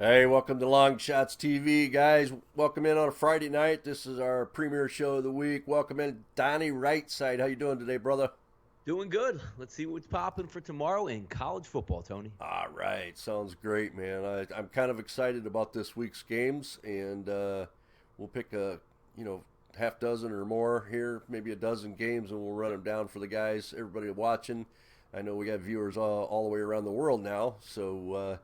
Hey, welcome to LongShots TV, guys. Welcome in on a Friday night. This is our premiere show of the week. Welcome in, Donnie Rightside. How you doing today, brother? Doing good. Let's see what's popping for tomorrow in college football, Tony. All right, sounds great, man. I'm kind of excited about this week's games, and we'll pick a half dozen or more here, maybe a dozen games, and we'll run them down for the guys, everybody watching. I know we got viewers all the way around the world now, so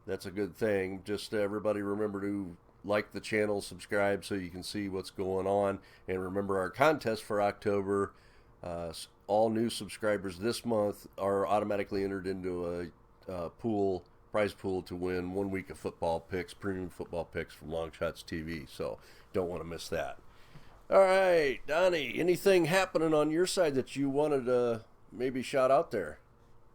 that's a good thing. Just everybody remember to like the channel, subscribe so you can see what's going on, and remember our contest for October. All new subscribers this month are automatically entered into a prize pool to win 1 week of football picks, premium football picks from LongShots TV. So don't want to miss that. All right, Donnie, anything happening on your side that you wanted to maybe shout out there?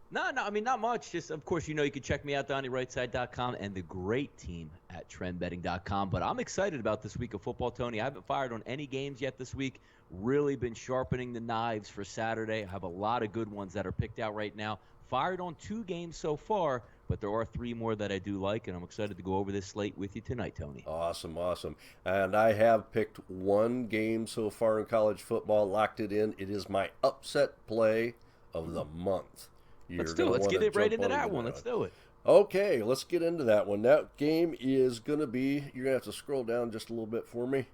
No, I mean, not much. Just, of course, you can check me out, DonnieRightside.com, and the great team at TrendBetting.com. But I'm excited about this week of football, Tony. I haven't fired on any games yet this week. Really been sharpening the knives for Saturday. I have a lot of good ones that are picked out right now. Fired on 2 games so far, but there are 3 more that I do like, and I'm excited to go over this slate with you tonight, Tony. Awesome, awesome. And I have picked 1 game so far in college football, locked it in. It is my upset play of the month. Let's do it. Let's get it right into that one. Let's do it. Okay, let's get into that one. That game is going to be, you're going to have to scroll down just a little bit for me.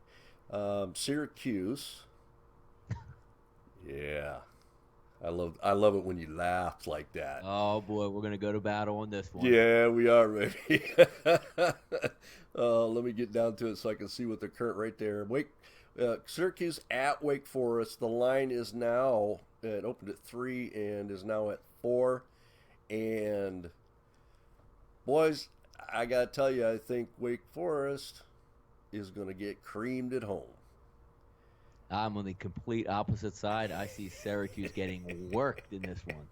Syracuse. Yeah. I love it when you laugh like that. Oh, boy, we're going to go to battle on this one. Yeah, we are ready. Let me get down to it so I can see what the current right there. Syracuse at Wake Forest. The line is now, it opened at 3 and is now at 4. And boys, I got to tell you, I think Wake Forest is going to get creamed at home. I'm on the complete opposite side. I see Syracuse getting worked in this one.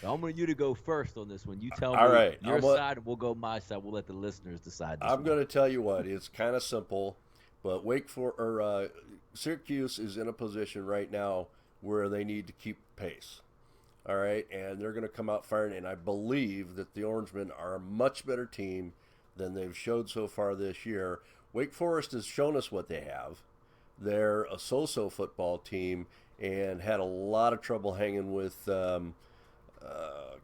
So I'm going you to go first on this one. You tell All me right, your side, and we'll go my side. We'll let the listeners decide this I'm one. going to tell you what, it's kind of simple, but Syracuse is in a position right now where they need to keep pace. All right, and they're going to come out firing, and I believe that the Orangemen are a much better team than they've showed so far this year. Wake Forest has shown us what they have. They're a so-so football team and had a lot of trouble hanging with, can't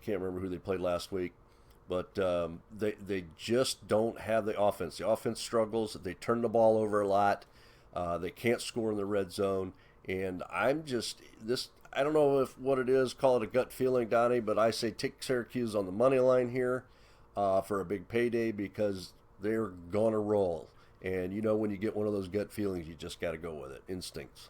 remember who they played last week, but they just don't have the offense. The offense struggles. They turn the ball over a lot. They can't score in the red zone. And I don't know if what it is, call it a gut feeling, Donnie, but I say take Syracuse on the money line here for a big payday because they're going to roll. And when you get one of those gut feelings, you just got to go with it. Instincts.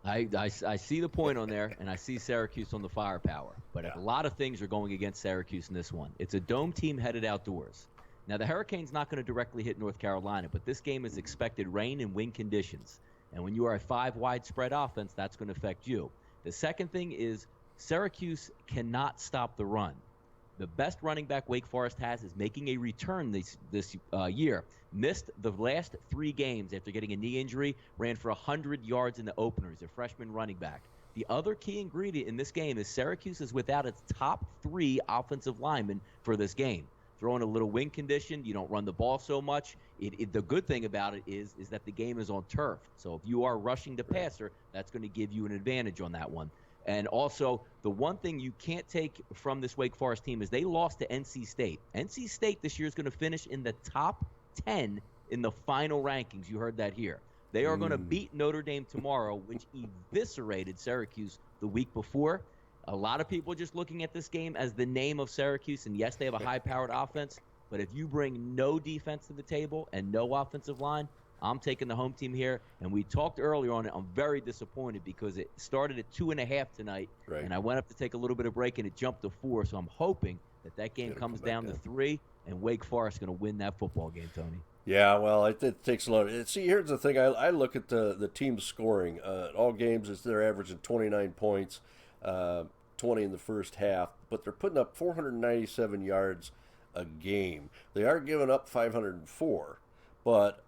I see the point on there, and I see Syracuse on the firepower. But Yeah. a lot of things are going against Syracuse in this one. It's a dome team headed outdoors. Now, the Hurricanes not going to directly hit North Carolina, but this game is expected rain and wind conditions. And when you are a 5-wide spread offense, that's going to affect you. The second thing is Syracuse cannot stop the run. The best running back Wake Forest has is making a return this year. Missed the last 3 games after getting a knee injury, ran for 100 yards in the opener. He's a freshman running back. The other key ingredient in this game is Syracuse is without its top 3 offensive linemen for this game. Throwing a little wind condition, you don't run the ball so much. The good thing about it is that the game is on turf. So if you are rushing the passer, that's going to give you an advantage on that one. And also, the one thing you can't take from this Wake Forest team is they lost to NC State. NC State this year is going to finish in the top 10 in the final rankings. You heard that here. They are going to beat Notre Dame tomorrow, which eviscerated Syracuse the week before. A lot of people are just looking at this game as the name of Syracuse, and yes, they have a high-powered offense, but if you bring no defense to the table and no offensive line, I'm taking the home team here. And we talked earlier on it. I'm very disappointed because it started at 2.5 tonight, Right. and I went up to take a little bit of break, and it jumped to 4. So I'm hoping that game comes down to 3, and Wake Forest is going to win that football game, Tony. Yeah, well, it takes a lot. See, here's the thing. I look at the team's scoring. All games, they're averaging 29 points, 20 in the first half, but they're putting up 497 yards a game. They are giving up 504, but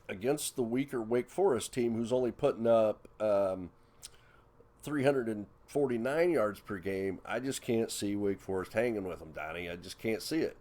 against the weaker Wake Forest team, who's only putting up 349 yards per game, I just can't see Wake Forest hanging with them, Donnie. I just can't see it.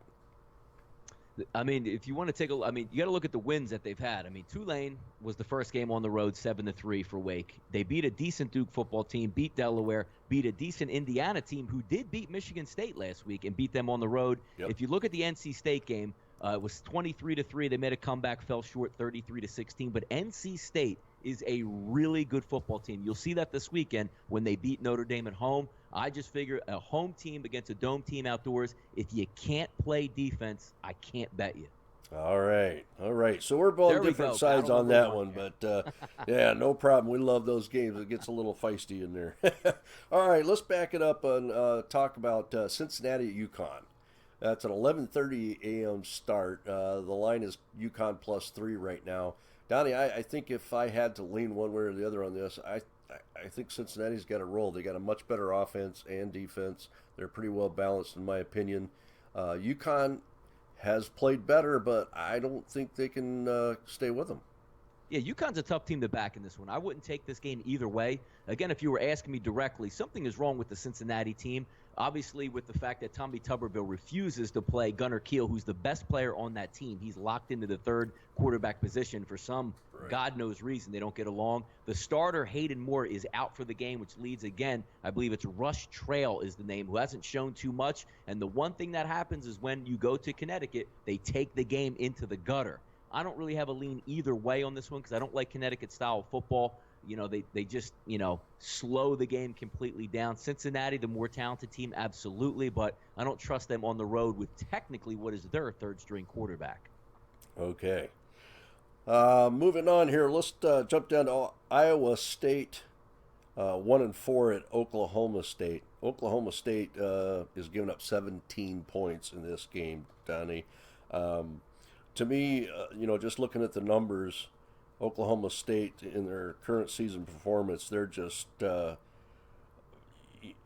I mean, if you want to take a, I mean, you got to look at the wins that they've had. I mean, Tulane was the first game on the road, 7-3 for Wake. They beat a decent Duke football team, beat Delaware, beat a decent Indiana team who did beat Michigan State last week and beat them on the road. Yep. If you look at the NC State game, it was 23-3. They made a comeback, fell short, 33-16. But NC State is a really good football team. You'll see that this weekend when they beat Notre Dame at home. I just figure a home team against a dome team outdoors, if you can't play defense, I can't bet you. All right. So we're both different sides on that one, but yeah, no problem. We love those games. It gets a little feisty in there. All right, let's back it up and talk about Cincinnati at UConn. That's an 11:30 a.m. start. The line is UConn +3 right now. Donnie, I think if I had to lean one way or the other on this, I think Cincinnati's got a roll. They got a much better offense and defense. They're pretty well balanced, in my opinion. UConn has played better, but I don't think they can stay with them. Yeah, UConn's a tough team to back in this one. I wouldn't take this game either way. Again, if you were asking me directly, something is wrong with the Cincinnati team. Obviously, with the fact that Tommy Tuberville refuses to play Gunnar Kiel, who's the best player on that team. He's locked into the third quarterback position for some God knows reason. They don't get along. The starter, Hayden Moore, is out for the game, which leads again, I believe it's Rush Trail is the name, who hasn't shown too much. And the one thing that happens is when you go to Connecticut, they take the game into the gutter. I don't really have a lean either way on this one because I don't like Connecticut-style football. You know, they just, slow the game completely down. Cincinnati, the more talented team, absolutely, but I don't trust them on the road with technically what is their third-string quarterback. Okay. Moving on here, let's jump down to Iowa State, 1-4 at Oklahoma State. Oklahoma State is giving up 17 points in this game, Donnie. To me, just looking at the numbers, Oklahoma State in their current season performance, they're just, they're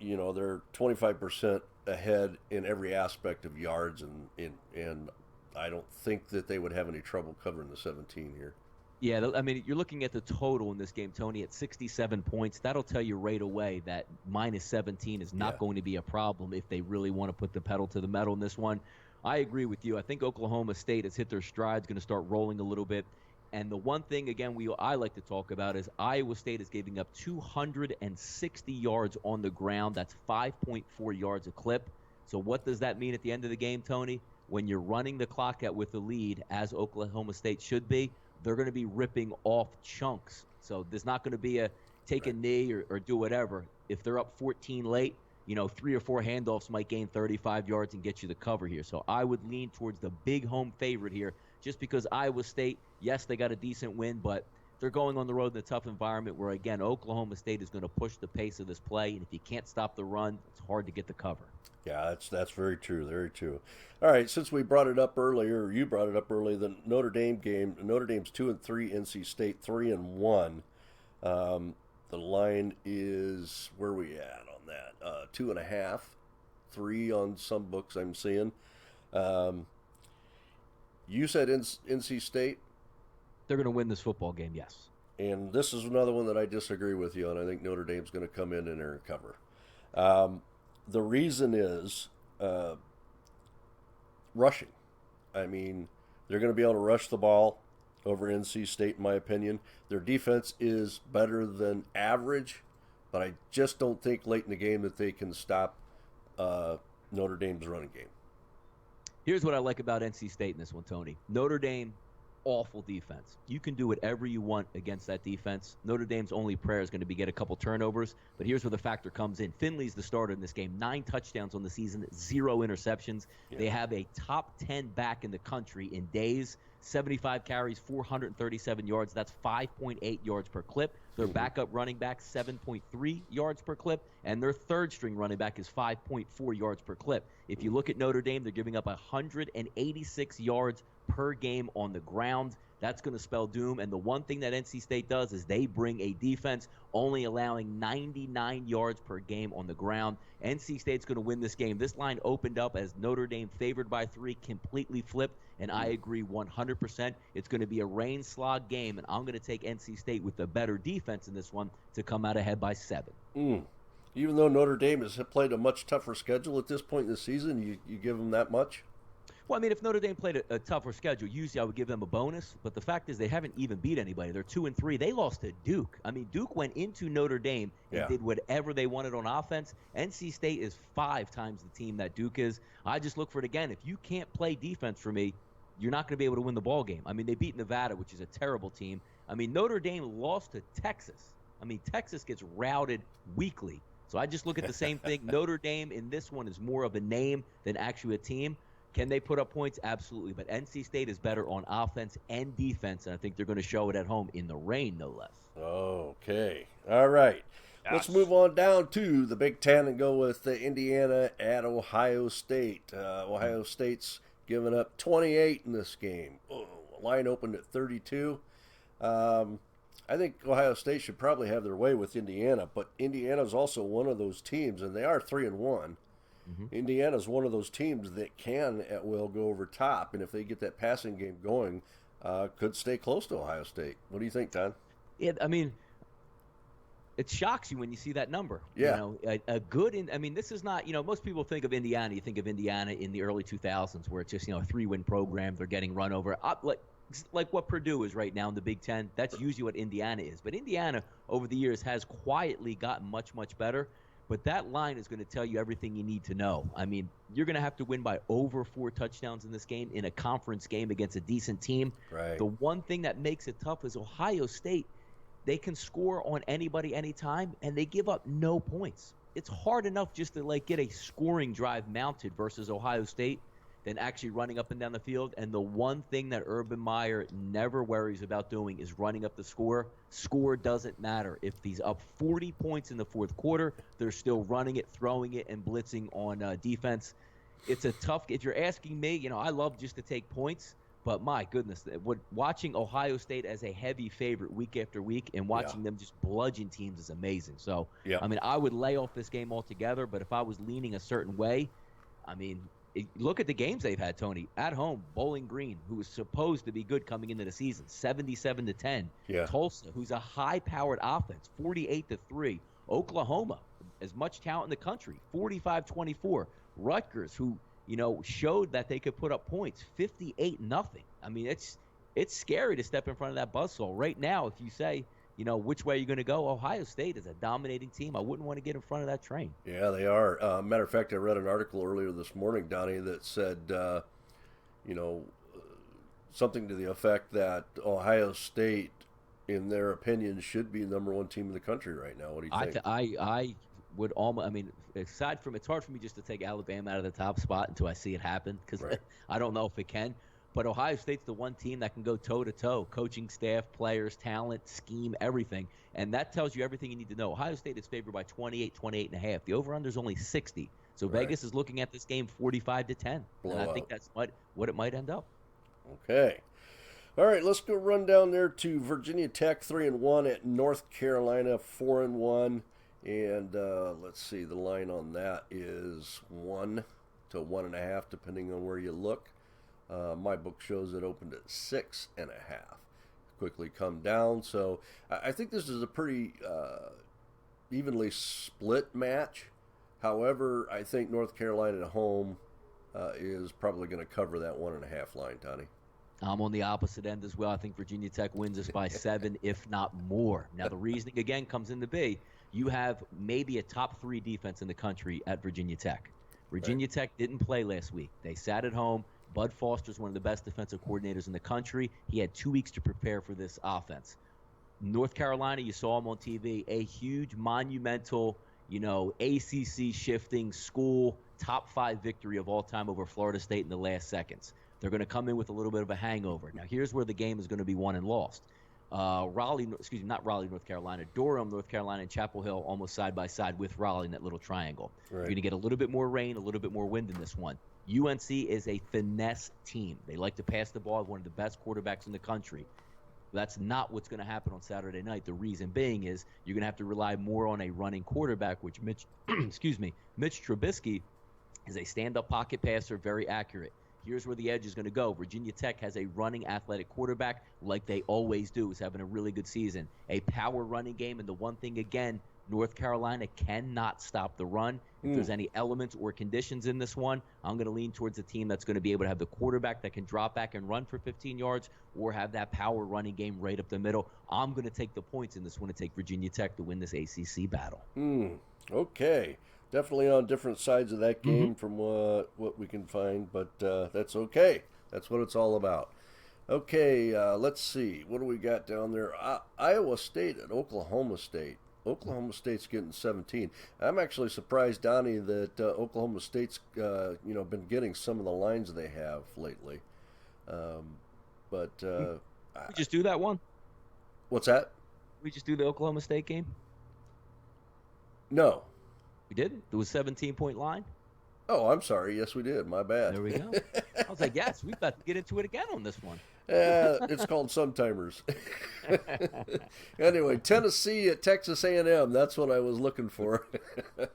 25% ahead in every aspect of yards, and I don't think that they would have any trouble covering the 17 here. Yeah, I mean, you're looking at the total in this game, Tony, at 67 points. That'll tell you right away that minus 17 is not going to be a problem if they really want to put the pedal to the metal in this one. I agree with you. I think Oklahoma State has hit their strides, going to start rolling a little bit. And the one thing, again, I like to talk about is Iowa State is giving up 260 yards on the ground. That's 5.4 yards a clip. So what does that mean at the end of the game, Tony? When you're running the clock out with the lead, as Oklahoma State should be, they're going to be ripping off chunks. So there's not going to be a take a knee or do whatever. If they're up 14 late, 3 or 4 handoffs might gain 35 yards and get you the cover here. So I would lean towards the big home favorite here just because Iowa State, yes, they got a decent win, but they're going on the road in a tough environment where, again, Oklahoma State is going to push the pace of this play, and if you can't stop the run, it's hard to get the cover. Yeah, that's very true, very true. All right, since we brought it up earlier, or you brought it up earlier, the Notre Dame game, Notre Dame's 2-3, NC State 3-1. The line is, where are we at on that? 2.5, 3 on some books I'm seeing. You said NC State? They're going to win this football game, yes. And this is another one that I disagree with you on. I think Notre Dame's going to come in there and cover. The reason is rushing. I mean, they're going to be able to rush the ball over NC State, in my opinion. Their defense is better than average, but I just don't think late in the game that they can stop Notre Dame's running game. Here's what I like about NC State in this one, Tony. Notre Dame, awful defense. You can do whatever you want against that defense. Notre Dame's only prayer is going to be get a couple turnovers, but here's where the factor comes in. Finley's the starter in this game. 9 touchdowns on the season, 0 interceptions. Yeah. They have a top 10 back in the country in days. 75 carries, 437 yards. That's 5.8 yards per clip. Their backup running back, 7.3 yards per clip. And their third-string running back is 5.4 yards per clip. If you look at Notre Dame, they're giving up 186 yards per game on the ground. That's going to spell doom. And the one thing that NC State does is they bring a defense only allowing 99 yards per game on the ground. NC State's going to win this game. This line opened up as Notre Dame favored by 3, completely flipped. And I agree 100%. It's going to be a rain slog game, and I'm going to take NC State with the better defense in this one to come out ahead by 7. Even though Notre Dame has played a much tougher schedule at this point in the season, you give them that much? Well, I mean, if Notre Dame played a tougher schedule, usually I would give them a bonus. But the fact is, they haven't even beat anybody. They're 2-3. They lost to Duke. I mean, Duke went into Notre Dame and did whatever they wanted on offense. NC State is 5 times the team that Duke is. I just look for it again. If you can't play defense for me, you're not going to be able to win the ball game. I mean, they beat Nevada, which is a terrible team. I mean, Notre Dame lost to Texas. I mean, Texas gets routed weekly. So I just look at the same thing. Notre Dame in this one is more of a name than actually a team. Can they put up points? Absolutely. But NC State is better on offense and defense, and I think they're going to show it at home in the rain, no less. Okay. All right. Yes. Let's move on down to the Big Ten and go with Indiana at Ohio State. Ohio State's giving up 28 in this game. Line opened at 32. I think Ohio State should probably have their way with Indiana, but Indiana's also one of those teams, and they are 3-1. Mm-hmm. Indiana's one of those teams that can at will go over top, and if they get that passing game going, could stay close to Ohio State. What do you think, Don? Yeah, I mean, it shocks you when you see that number. Yeah. This is not, most people think of Indiana. You think of Indiana in the early 2000s where it's just, a 3-win program. They're getting run over. Like what Purdue is right now in the Big Ten. That's usually what Indiana is. But Indiana, over the years, has quietly gotten much, much better. But that line is going to tell you everything you need to know. I mean, you're going to have to win by over 4 touchdowns in this game in a conference game against a decent team. Right. The one thing that makes it tough is Ohio State. They can score on anybody anytime, and they give up no points. It's hard enough just to get a scoring drive mounted versus Ohio State than actually running up and down the field. And the one thing that Urban Meyer never worries about doing is running up the score. Score doesn't matter. If he's up 40 points in the fourth quarter, they're still running it, throwing it, and blitzing on defense. It's a tough – if you're asking me, I love just to take points. But my goodness, watching Ohio State as a heavy favorite week after week and watching them just bludgeon teams is amazing. So, I mean, I would lay off this game altogether. But if I was leaning a certain way, I mean – look at the games they've had, Tony. At home, Bowling Green, who was supposed to be good coming into the season, 77-10. Yeah. Tulsa, who's a high-powered offense, 48-3. Oklahoma, as much talent in the country, 45-24. Rutgers, who showed that they could put up points, 58-0. I mean, it's scary to step in front of that buzzsaw right now. If you say, which way are you going to go? Ohio State is a dominating team. I wouldn't want to get in front of that train. Yeah, they are. Matter of fact, I read an article earlier this morning, Donnie, that said, something to the effect that Ohio State, in their opinion, should be the number 1 team in the country right now. What do you think? I would almost. I mean, aside from it's hard for me just to take Alabama out of the top spot until I see it happen because I don't know if it can. But Ohio State's the one team that can go toe-to-toe, coaching staff, players, talent, scheme, everything. And that tells you everything you need to know. Ohio State is favored by 28.5. The over-under is only 60. So Vegas is looking at this game 45-10. And I think that's what it might end up. Okay. All right, let's go run down there to Virginia Tech 3-1 at North Carolina 4-1. And let's see, the line on that is 1 to 1.5, depending on where you look. My book shows it opened at 6.5. Quickly come down. So I think this is a pretty evenly split match. However, I think North Carolina at home is probably going to cover that 1.5 line, Tony. I'm on the opposite end as well. I think Virginia Tech wins this by 7, if not more. Now, the reasoning, again, comes into be. You have maybe a top 3 defense in the country at Virginia Tech. Virginia Tech didn't play last week. They sat at home. Bud Foster's one of the best defensive coordinators in the country. He had 2 weeks to prepare for this offense. North Carolina, you saw him on TV, a huge, monumental, ACC shifting school, top 5 victory of all time over Florida State in the last seconds. They're going to come in with a little bit of a hangover. Now, here's where the game is going to be won and lost. North Carolina, Durham, North Carolina, and Chapel Hill almost side by side with Raleigh in that little triangle. Right. You're going to get a little bit more rain, a little bit more wind in this one. UNC is a finesse team. They like to pass the ball, one of the best quarterbacks in the country. That's not what's going to happen on Saturday night. The reason being is you're going to have to rely more on a running quarterback, which Mitch Trubisky is a stand-up pocket passer, very accurate. Here's where the edge is going to go. Virginia Tech has a running athletic quarterback like they always do, is having a really good season. A power running game, and the one thing, again, North Carolina cannot stop the run. If there's any elements or conditions in this one, I'm going to lean towards a team that's going to be able to have the quarterback that can drop back and run for 15 yards or have that power running game right up the middle. I'm going to take the points in this one and take Virginia Tech to win this ACC battle. Okay. Definitely on different sides of that game from what we can find, but that's okay. That's what it's all about. Okay, let's see. What do we got down there? Iowa State at Oklahoma State. Oklahoma State's getting 17. I'm actually surprised, Donnie, that Oklahoma State's been getting some of the lines they have lately. But we just do that one. What's that? We just do the Oklahoma State game. No, we did. There was 17-point line. Oh, I'm sorry. Yes, we did. My bad. There we go. I was like, yes, we've got to get into it again on this one. It's called Sometimers. Anyway, Tennessee at Texas A&M. That's what I was looking for.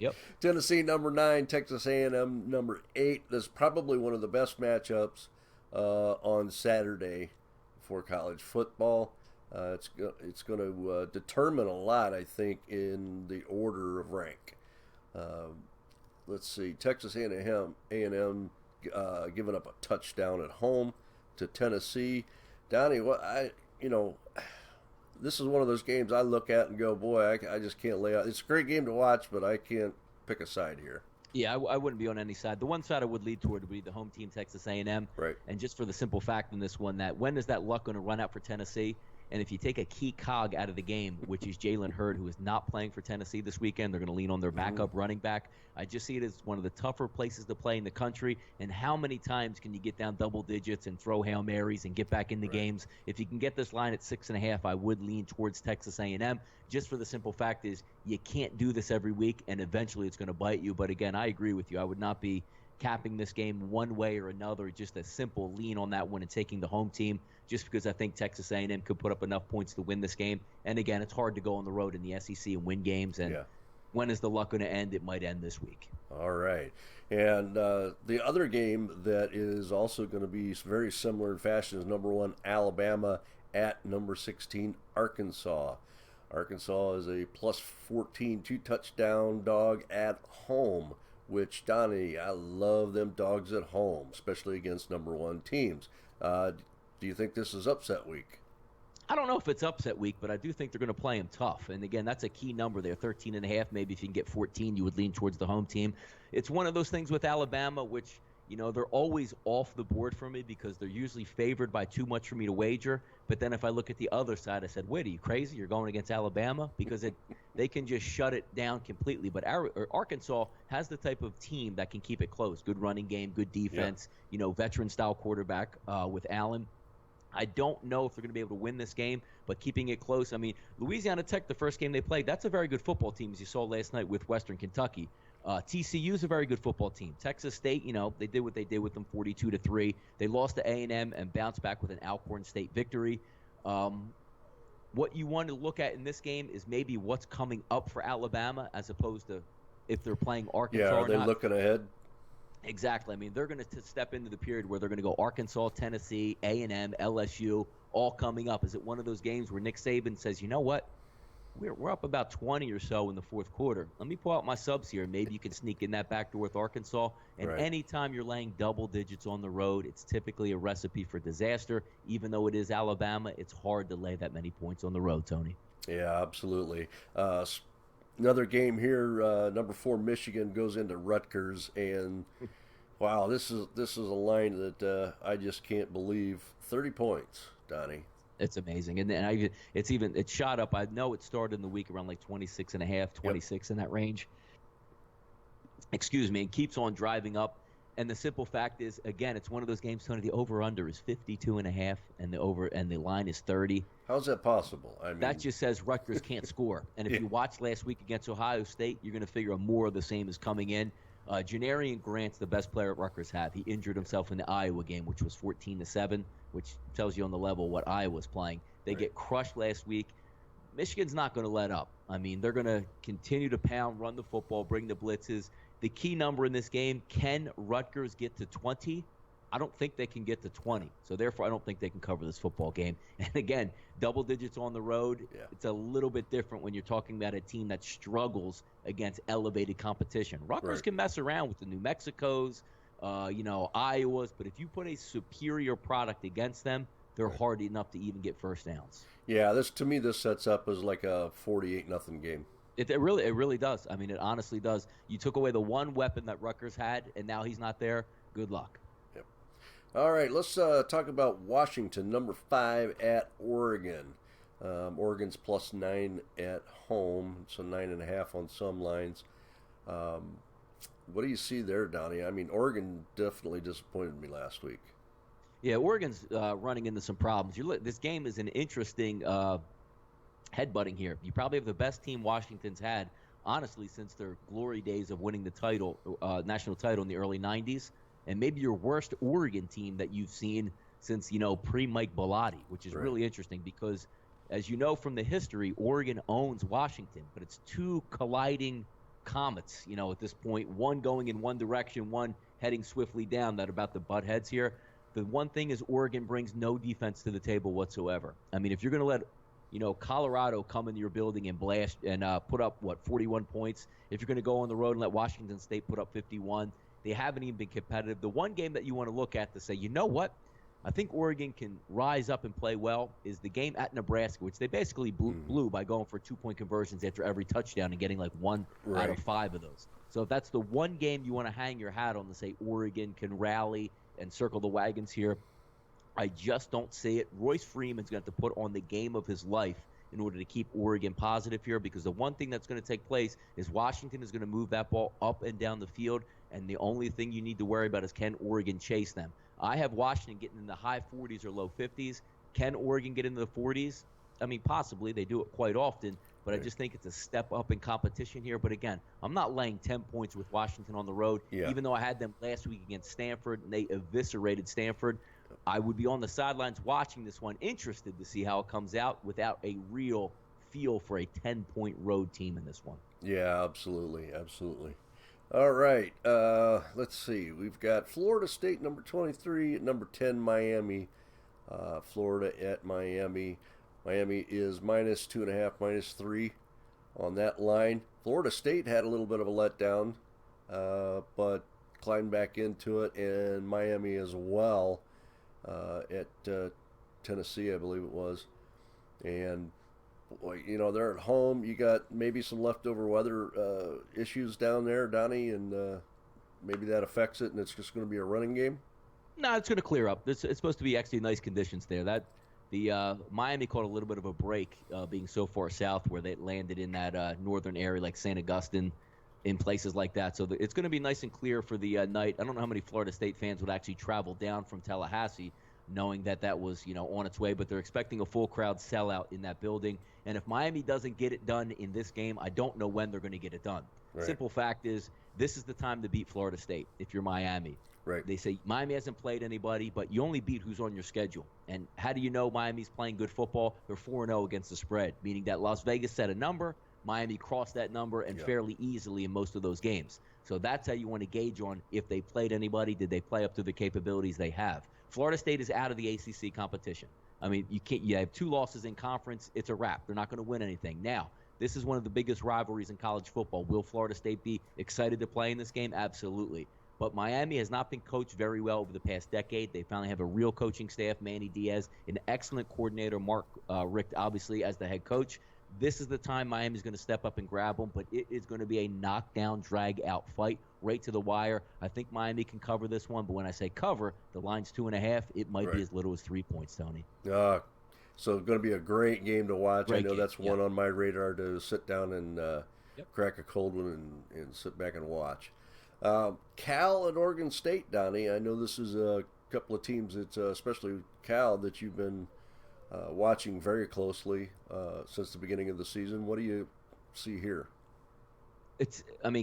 Yep. Tennessee number 9, Texas A&M number 8. This is probably one of the best matchups on Saturday for college football. It's going to determine a lot, I think, in the order of rank. Let's see, Texas A&M giving up a touchdown at home to Tennessee. Donnie, this is one of those games I look at and go, boy, I just can't lay out. It's a great game to watch, but I can't pick a side here. Yeah, I wouldn't be on any side. The one side I would lead toward would be the home team, Texas A&M. Right. And just for the simple fact in this one that when is that luck going to run out for Tennessee? And if you take a key cog out of the game, which is Jalen Hurd, who is not playing for Tennessee this weekend, they're going to lean on their backup running back. I just see it as one of the tougher places to play in the country. And how many times can you get down double digits and throw Hail Marys and get back in the games? If you can get this line at 6.5, I would lean towards Texas A&M. Just for the simple fact is you can't do this every week, and eventually it's going to bite you. But again, I agree with you. I would not be capping this game one way or another, just a simple lean on that one and taking the home team, just because I think Texas A&M could put up enough points to win this game. And again, it's hard to go on the road in the SEC and win games. And when is the luck going to end? It might end this week. All right. And the other game that is also going to be very similar in fashion is number 1, Alabama at number 16, Arkansas. Arkansas is a plus 14 2-touchdown dog at home, which, Donnie, I love them dogs at home, especially against number 1 teams. Do you think this is upset week? I don't know if it's upset week, but I do think they're going to play them tough. And again, that's a key number there, 13.5. Maybe if you can get 14, you would lean towards the home team. It's one of those things with Alabama, which, they're always off the board for me because they're usually favored by too much for me to wager. But then if I look at the other side, I said, wait, are you crazy? You're going against Alabama? Because they can just shut it down completely. But Arkansas has the type of team that can keep it close. Good running game, good defense, veteran-style quarterback with Allen. I don't know if they're going to be able to win this game, but keeping it close. I mean, Louisiana Tech, the first game they played, that's a very good football team, as you saw last night with Western Kentucky. TCU is a very good football team. Texas State, they did what they did with them, 42-3. They lost to A&M and bounced back with an Alcorn State victory. What you want to look at in this game is maybe what's coming up for Alabama as opposed to if they're playing Arkansas or not. Yeah, are they looking ahead? Exactly. I mean, they're going to step into the period where they're going to go Arkansas, Tennessee, A&M, LSU, all coming up. Is it one of those games where Nick Saban says, you know what? We're up about 20 or so in the fourth quarter. Let me pull out my subs here. Maybe you can sneak in that back door with Arkansas. And anytime you're laying double digits on the road, it's typically a recipe for disaster. Even though it is Alabama, it's hard to lay that many points on the road, Tony. Yeah, absolutely. Another game here, number 4 Michigan goes into Rutgers, and wow, this is a line that I just can't believe. 30 points, Donnie. It's amazing, and it's shot up. I know it started in the week around like 26.5, 26 in that range. Excuse me, and keeps on driving up. And the simple fact is, again, it's one of those games, Tony. The over/under is 52.5, and the line is 30. How's that possible? I mean, that just says Rutgers can't score. And if you watch last week against Ohio State, you're going to figure more of the same is coming in. Janarian Grant's the best player Rutgers have. He injured himself in the Iowa game, which was 14-7, which tells you on the level what Iowa's playing. They get crushed last week. Michigan's not going to let up. I mean, they're going to continue to pound, run the football, bring the blitzes. The key number in this game, can Rutgers get to 20? I don't think they can get to 20. So therefore, I don't think they can cover this football game. And again, double digits on the road, it's a little bit different when you're talking about a team that struggles against elevated competition. Rutgers can mess around with the New Mexicos, Iowas, but if you put a superior product against them, they're hard enough to even get first downs. Yeah, this sets up as like a 48-0 game. It really does. I mean, it honestly does. You took away the one weapon that Rutgers had, and now he's not there. Good luck. Yep. All right, let's talk about Washington, number 5 at Oregon. Oregon's +9 at home, so 9.5 on some lines. What do you see there, Donnie? I mean, Oregon definitely disappointed me last week. Yeah, Oregon's running into some problems. This game is an interesting headbutting here. You probably have the best team Washington's had, honestly, since their glory days of winning the title, national title in the early 90s, and maybe your worst Oregon team that you've seen since, pre-Mike Bellotti, which is really interesting because, as you know from the history, Oregon owns Washington, but it's two colliding comets, at this point, one going in one direction, one heading swiftly down that are about to butt heads here. The one thing is Oregon brings no defense to the table whatsoever. I mean, if you're going to let Colorado come into your building and blast and put up, 41 points. If you're going to go on the road and let Washington State put up 51, they haven't even been competitive. The one game that you want to look at to say, you know what, I think Oregon can rise up and play well is the game at Nebraska, which they basically blew by going for 2-point conversions after every touchdown and getting like 1 out of 5 of those. So if that's the one game you want to hang your hat on to say Oregon can rally and circle the wagons here, I just don't see it. Royce Freeman's going to have to put on the game of his life in order to keep Oregon positive here, because the one thing that's going to take place is Washington is going to move that ball up and down the field, and the only thing you need to worry about is can Oregon chase them. I have Washington getting in the high 40s or low 50s. Can Oregon get into the 40s? I mean, possibly. They do it quite often, but I just think it's a step up in competition here. But again, I'm not laying 10 points with Washington on the road, even though I had them last week against Stanford, and they eviscerated Stanford. I would be on the sidelines watching this one, interested to see how it comes out without a real feel for a 10-point road team in this one. Yeah, absolutely. All right, let's see. We've got Florida State, number 23, at number 10, Miami. Florida at Miami. Miami is -2.5, -3 on that line. Florida State had a little bit of a letdown, but climbed back into it, and Miami as well. At Tennessee, I believe it was. And, boy, they're at home. You got maybe some leftover weather issues down there, Donnie, and maybe that affects it, and it's just going to be a running game? No, it's going to clear up. It's supposed to be actually nice conditions there. The Miami caught a little bit of a break being so far south where they landed in that northern area like St. Augustine, in places like that. So it's going to be nice and clear for the night. I don't know how many Florida State fans would actually travel down from Tallahassee knowing that was, on its way, but they're expecting a full crowd sellout in that building. And if Miami doesn't get it done in this game, I don't know when they're going to get it done. Right. Simple fact is, this is the time to beat Florida State if you're Miami. Right. They say Miami hasn't played anybody, but you only beat who's on your schedule. And how do you know Miami's playing good football? They're 4-0 against the spread, meaning that Las Vegas set a number, Miami crossed that number, and fairly easily in most of those games. So that's how you want to gauge on if they played anybody, did they play up to the capabilities they have. Florida State is out of the ACC competition. I mean, you have 2 losses in conference, it's a wrap. They're not going to win anything. Now, this is one of the biggest rivalries in college football. Will Florida State be excited to play in this game? Absolutely. But Miami has not been coached very well over the past decade. They finally have a real coaching staff, Manny Diaz, an excellent coordinator, Mark Richt, obviously, as the head coach. This is the time Miami's going to step up and grab them, but it is going to be a knockdown, drag-out fight right to the wire. I think Miami can cover this one, but when I say cover, the line's 2.5. It might be as little as 3 points, Tony. So it's going to be a great game to watch. I know that's one on my radar to sit down and crack a cold one and sit back and watch. Cal and Oregon State, Donnie. I know this is a couple of teams, that, especially Cal, that you've been watching very closely since the beginning of the season. What do you see here?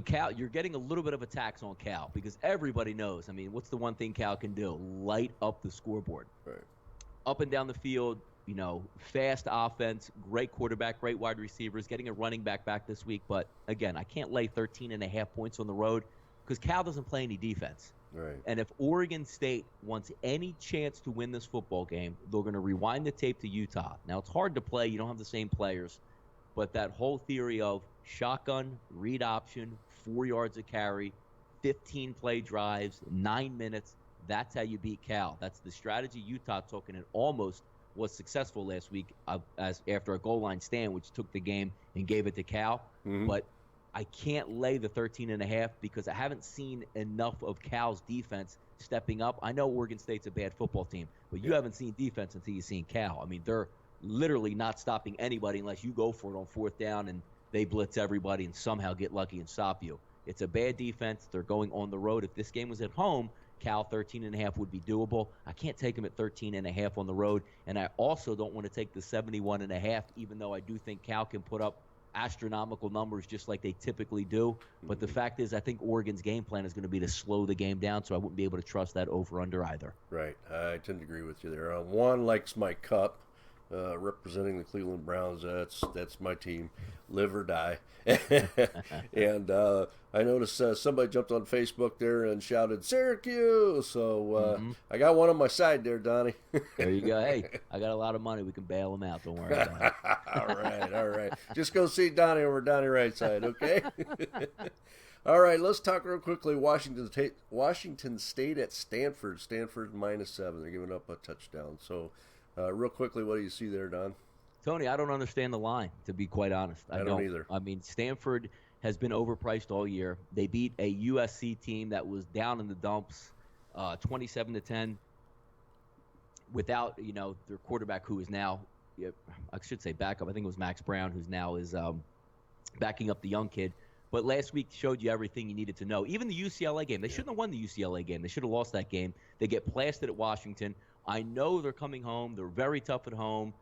Cal, you're getting a little bit of a tax on Cal because everybody knows. What's the one thing Cal can do? Light up the scoreboard. Right. Up and down the field, fast offense, great quarterback, great wide receivers, getting a running back this week. But, again, I can't lay 13.5 points on the road because Cal doesn't play any defense. Right. And if Oregon State wants any chance to win this football game, they're going to rewind the tape to Utah. Now, it's hard to play. You don't have the same players. But that whole theory of shotgun, read option, 4 yards of carry, 15 play drives, 9 minutes, that's how you beat Cal. That's the strategy Utah took, and it almost was successful last week as after a goal line stand, which took the game and gave it to Cal. Mm-hmm. But I can't lay the 13.5 because I haven't seen enough of Cal's defense stepping up. I know Oregon State's a bad football team, but you haven't seen defense until you've seen Cal. I mean, they're literally not stopping anybody unless you go for it on 4th down and they blitz everybody and somehow get lucky and stop you. It's a bad defense. They're going on the road. If this game was at home, Cal 13.5 would be doable. I can't take them at 13.5 on the road, and I also don't want to take the 71.5, even though I do think Cal can put up astronomical numbers just like they typically do. But the fact is, I think Oregon's game plan is going to be to slow the game down, so I wouldn't be able to trust that over-under either. Right. I tend to agree with you there. One likes my cup, representing the Cleveland Browns. That's my team, live or die. And I noticed somebody jumped on Facebook there and shouted Syracuse. So I got one on my side there, Donnie. There you go. Hey, I got a lot of money. We can bail them out. Don't worry about it. All right. Just go see Donnie over Donnie right side, okay? All right, let's talk real quickly. Washington State at Stanford. Stanford -7. They're giving up a touchdown. So real quickly, what do you see there, Don? Tony, I don't understand the line, to be quite honest. I don't either. I mean, Stanford has been overpriced all year. They beat a USC team that was down in the dumps, 27-10, without their quarterback, who is now, I should say backup. I think it was Max Brown, who's now is backing up the young kid. But last week showed you everything you needed to know. Even the UCLA game, they shouldn't have won the UCLA game. They should have lost that game. They get blasted at Washington. I know they're coming home. They're very tough at home.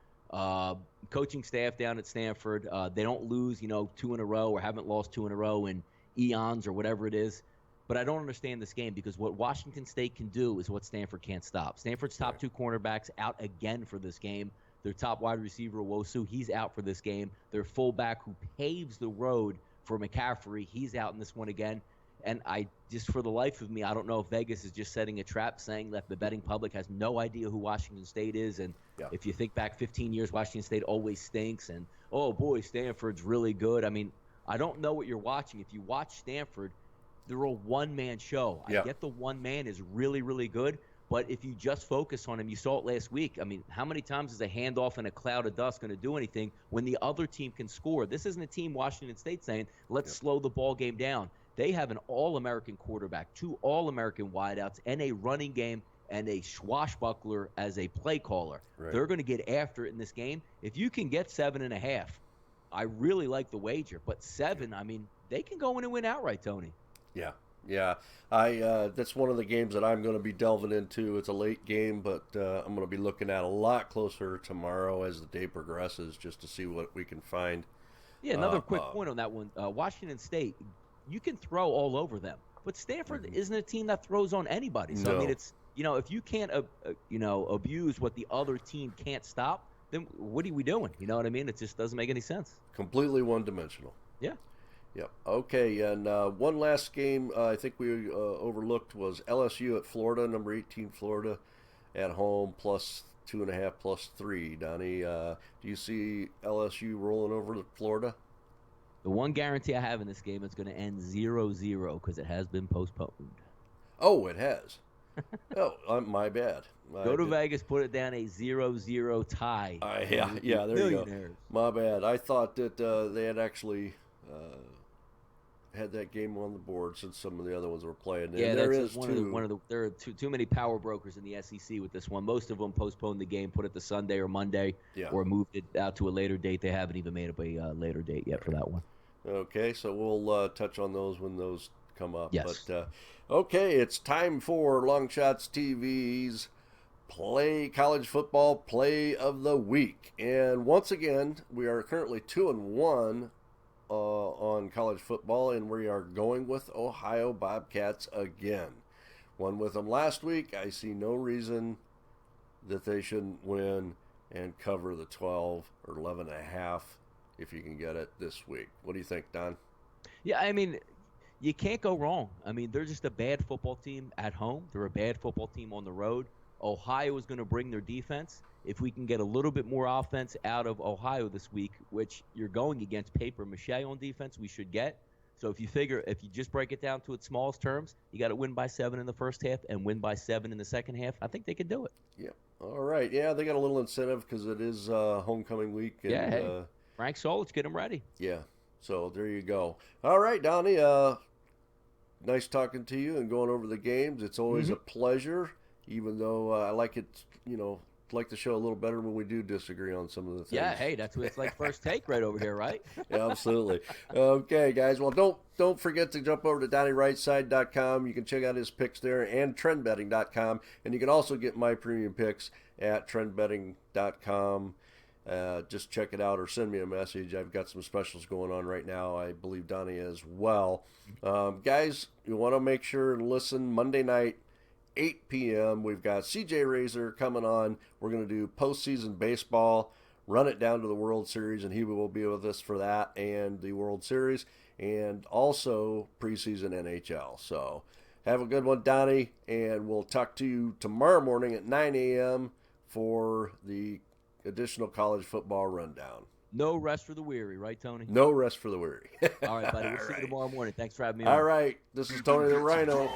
Coaching staff down at Stanford, they don't lose, 2 in a row or haven't lost 2 in a row in eons or whatever it is. But I don't understand this game because what Washington State can do is what Stanford can't stop. Stanford's top 2 cornerbacks out again for this game. Their top wide receiver, Wosu, he's out for this game. Their fullback, who paves the road for McCaffrey, he's out in this one again. And I just, for the life of me, I don't know if Vegas is just setting a trap, saying that the betting public has no idea who Washington State is. And if you think back 15 years, Washington State always stinks. And, oh, boy, Stanford's really good. I mean, I don't know what you're watching. If you watch Stanford, they're a one-man show. I get the one man is really, really good. But if you just focus on him, you saw it last week. I mean, how many times is a handoff in a cloud of dust going to do anything when the other team can score? This isn't a team Washington State saying, let's slow the ball game down. They have an All-American quarterback, 2 All-American wideouts, and a running game and a swashbuckler as a play caller. Right. They're going to get after it in this game. If you can get 7.5, I really like the wager. But 7, I mean, they can go in and win outright, Tony. Yeah. That's one of the games that I'm going to be delving into. It's a late game, but I'm going to be looking at a lot closer tomorrow as the day progresses, just to see what we can find. Yeah, another quick point on that one. Washington State, you can throw all over them, but Stanford isn't a team that throws on anybody. So, I mean, it's, if you can't, abuse what the other team can't stop, then what are we doing? You know what I mean? It just doesn't make any sense. Completely one-dimensional. Yeah. Yep. Okay, and one last game I think we overlooked was LSU at Florida, number 18 Florida, at home, plus 2.5, plus 3. Donnie, do you see LSU rolling over to Florida? The one guarantee I have in this game is going to end 0-0 because it has been postponed. Oh, it has. Oh, my bad. Go to Vegas, put it down a 0-0 tie. Yeah, there you go. My bad. I thought that they had actually had that game on the board since some of the other ones were playing. And yeah, there are too many power brokers in the SEC with this one. Most of them postponed the game, put it to Sunday or Monday, or moved it out to a later date. They haven't even made up a later date yet for that one. Okay, so we'll touch on those when those come up. Yes. But okay, it's time for LongShots TV's college football play of the week. And once again, we are currently 2-1 on college football, and we are going with Ohio Bobcats again. Won with them last week. I see no reason that they shouldn't win and cover the 12 or 11.5 if you can get it this week. What do you think, Don? Yeah, I mean, You can't go wrong. I mean, they're just a bad football team at home. They're a bad football team on the road. Ohio is going to bring their defense. If we can get a little bit more offense out of Ohio this week, which you're going against paper mache on defense, we should get. So if you just break it down to its smallest terms, you got to win by 7 in the first half and win by 7 in the second half. I think they can do it. Yeah. All right. Yeah, they got a little incentive because it is homecoming week. And, Yeah, hey, Frank Solich, get them ready. Yeah. So there you go. All right, Donnie. Nice talking to you and going over the games. It's always a pleasure, even though I like it, like the show a little better when we do disagree on some of the things. Yeah, hey, that's what it's like first take right over here, right? Yeah, absolutely. Okay, guys. Well, don't forget to jump over to DonnieRightSide.com. You can check out his picks there and TrendBetting.com. And you can also get my premium picks at TrendBetting.com. Just check it out or send me a message. I've got some specials going on right now. I believe Donnie as well. Guys, you want to make sure and listen Monday night, 8 p.m. We've got CJ Razor coming on. We're going to do postseason baseball, run it down to the World Series, and he will be with us for that and the World Series, and also preseason NHL. So have a good one, Donnie, and we'll talk to you tomorrow morning at 9 a.m. for the additional college football rundown. No rest for the weary, right, Tony? No rest for the weary. All right, buddy. We'll see you tomorrow morning. Thanks for having me on. All right. This is Tony the Rhino.